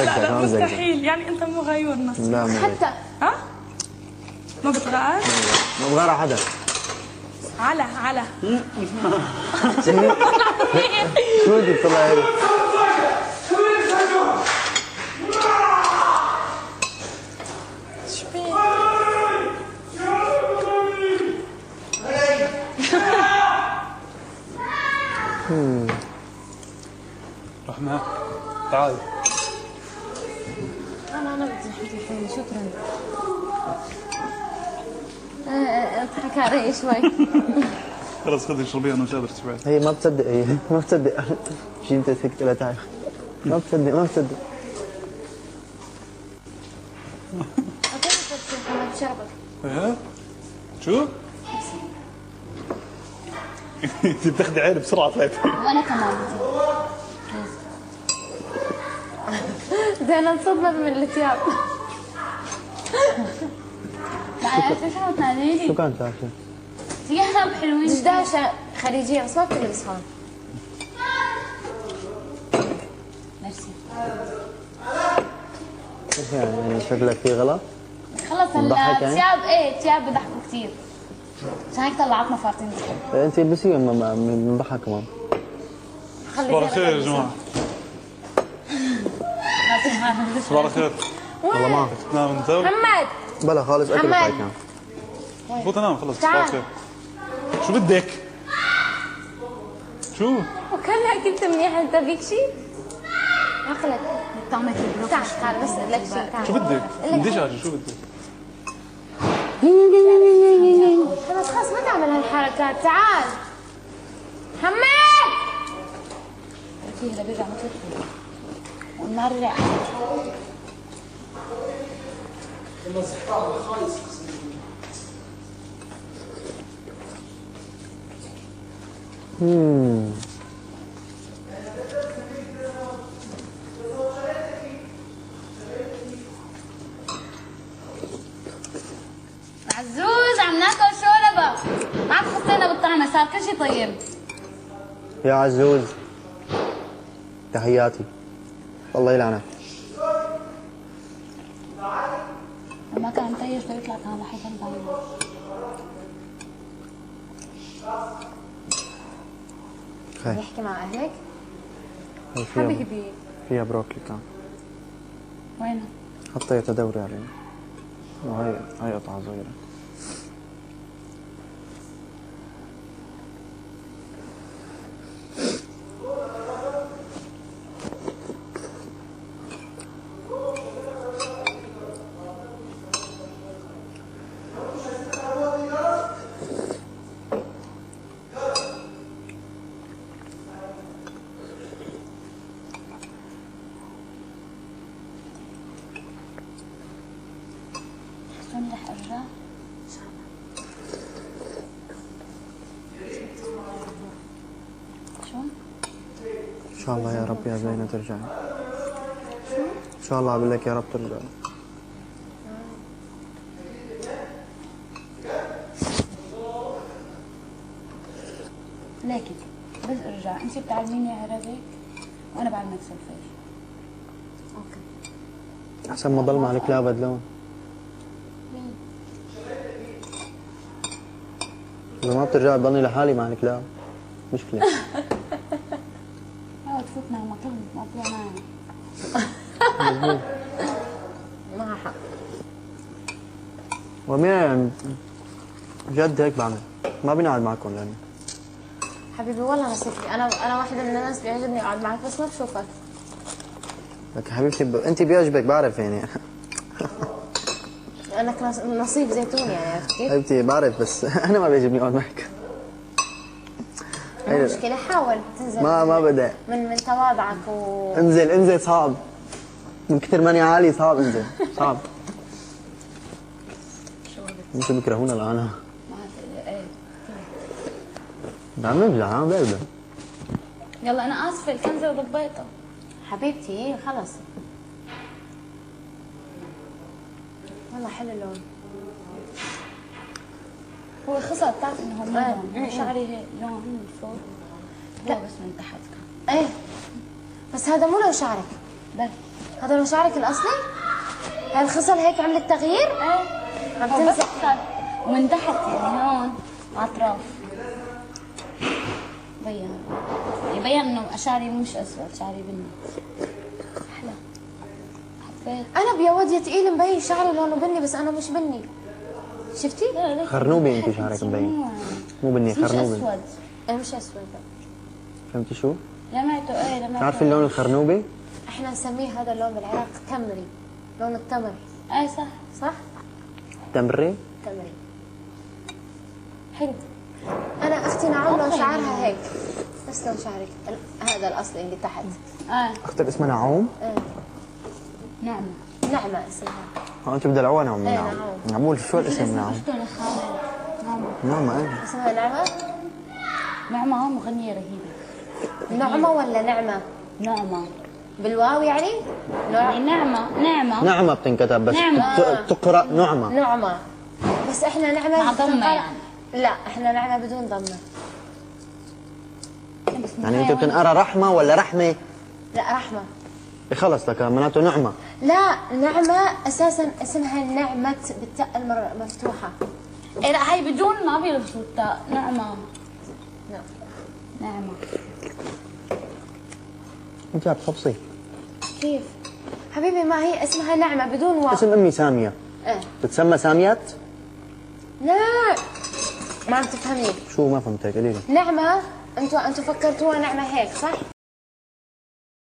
لا مستحيل، يعني انت مو غيورنا. لا مو حتى ها؟ ما بتغار؟ ما بغار على حدا. على شو بدك تطلع هيك؟ رحمة تعال. انا بدي حبيبي شكرا. اضحك علي شوي. خلص خذي اشربيها انا مش قادر تشبعي. هي ما بتصدق، هي ما بتصدق شي انت هيك تقول لها تعال. ما بتصدق ما بتصدق. ايه؟ شو؟ انت بتاخذي عيني بسرعه طلعتي. وانا كمان زين انصدمت من الثياب. لا ايش عم تناديني؟ شو كانت لابسه؟ ثياب حلوين. دشداشه خليجيه بس ما بتلبس هون. ميرسي. ايش يعني شكلك في غلط؟ خلص بضحك يعني؟ الثياب ايه الثياب بضحكوا كثير. عشان هيك طلعتنا فارتين ضحك. انت البسيهم بنضحك كمان. صباح الخير يا جماعه. صباح الخير. والله ما تنام انت؟ محمد بلا خالص اكل محمد. فايتنا. فوت انام خلص. صباح الخير. شو بدك؟ شو؟ وكلها كنت منيحه. انت فيك شيء؟ عقلك طعمك البروك. تعال بس اقول لك شيء. تعال شو بدك؟ دجاجه شو بدك؟ خلص ما تعمل هالحركات. تعال محمد. فيه هلا بيرجع مثل ونمرع. عزوز عم ناكل شوربه. ما عاد حسينا بالطعمه، صار كل شيء طيب. يا عزوز تحياتي. الله يلعنك. لما كان مطير فيطلع كان رح يكون طعمه. يحكي مع اهلك؟ حبيبي فيها بروكلي كان. وينها؟ حطيتها دوري علينا. وهي قطعة صغيرة. شلون رح ارجع؟ شو؟ ان شاء الله يا رب يا زينة ترجعي. ان شاء الله بقول لك يا رب ترجعي. ليكي بس ارجع. انت بتعلميني عربي وانا بعلمك سولفيج. اوكي. احسن ما ضل مع الكلاب بدلون. إذا ما بترجع تضلني لحالي مع الكلاب مشكلة. تفوتنا مطلوب مطلوب مظبوط. معها حق. ومين جد هيك بعمل. ما بنقعد معكم لأني حبيبي والله نصيبي. انا واحدة من الناس بيعجبني اقعد معك بس ما بشوفك. لك حبيبتي انت بيعجبك بعرف يعني. لانك نصيب زيتون يعني. عرفت كيف؟ حبيبتي بعرف بس انا ما بيعجبني اقعد معك. المشكلة حاول تنزل. ما بدي. من تواضعك انزل صعب. من كثر ماني عالي صعب انزل صعب. انتوا بيكرهونا الان. عم نبلع عم بقلب. يلا انا اسفة الكنزة وضبيتها. حبيبتي خلص. والله حلو اللون. هو خصها بتعرف انه هون لون. شعري هيك لون من فوق. لا بس من تحت كان. ايه بس هذا مو لون شعرك. بل هذا لون شعرك الاصلي؟ هاي الخصل هيك عملت تغيير؟ عم هو بس تنزل صار ومن تحت يعني هون اطراف بين يبين انه شعري مش اسود، شعري بني. احلى. حبيت. انا بياض يا تقيل مبين شعري لونه بني بس انا مش بني. شفتي؟ خرنوبي انت شعرك مبين، مو بني، مش خرنوبي. اسود. انا مش اسود. فهمتي شو؟ لمعته ايه لمعته. بتعرفي اللون الخرنوبي؟ احنا نسميه هذا اللون بالعراق تمري، لون التمر. ايه صح. صح؟ تمري؟ تمري. حلو. انا اختي نعوم لون شعرها هيك، بس لون شعرك هذا الاصلي اللي تحت. ايه اختك اسمها نعوم؟ نعمة. نعمة اسمها. انت بدلعوها نعوم. إيه، نعوم. نعوم. نعمول شو الاسم نعوم؟ اختي انا خالد. نعمة ايه. اسمها نعمة؟ نعمة مغنية رهيبة. نعمة ولا نعمة؟ نعمة. بالواو يعني؟ يعني نعمة. نعمة بتنكتب بس نعمة. تقرأ نعمة. نعمة. بس احنا نعمة مع ضمة بتنقرأ- يعني. لا احنا نعمة بدون ضمة. يعني انت بتنقرا رحمة ولا رحمة؟ لا رحمة. خلص لك معناته نعمة. لا نعمة اساسا اسمها نعمة بالتاء المفتوحة. ايه لا هي بدون ما بيلبسوا التاء. نعمة. نعم. نعمة. انت بتخبصي. كيف؟ حبيبي ما هي اسمها نعمة بدون واو. اسم امي سامية. ايه. بتسمى ساميات؟ لا ما عم تفهمي. شو ما فهمتك قولي لي. نعمة انتوا فكرتوها نعمة هيك صح؟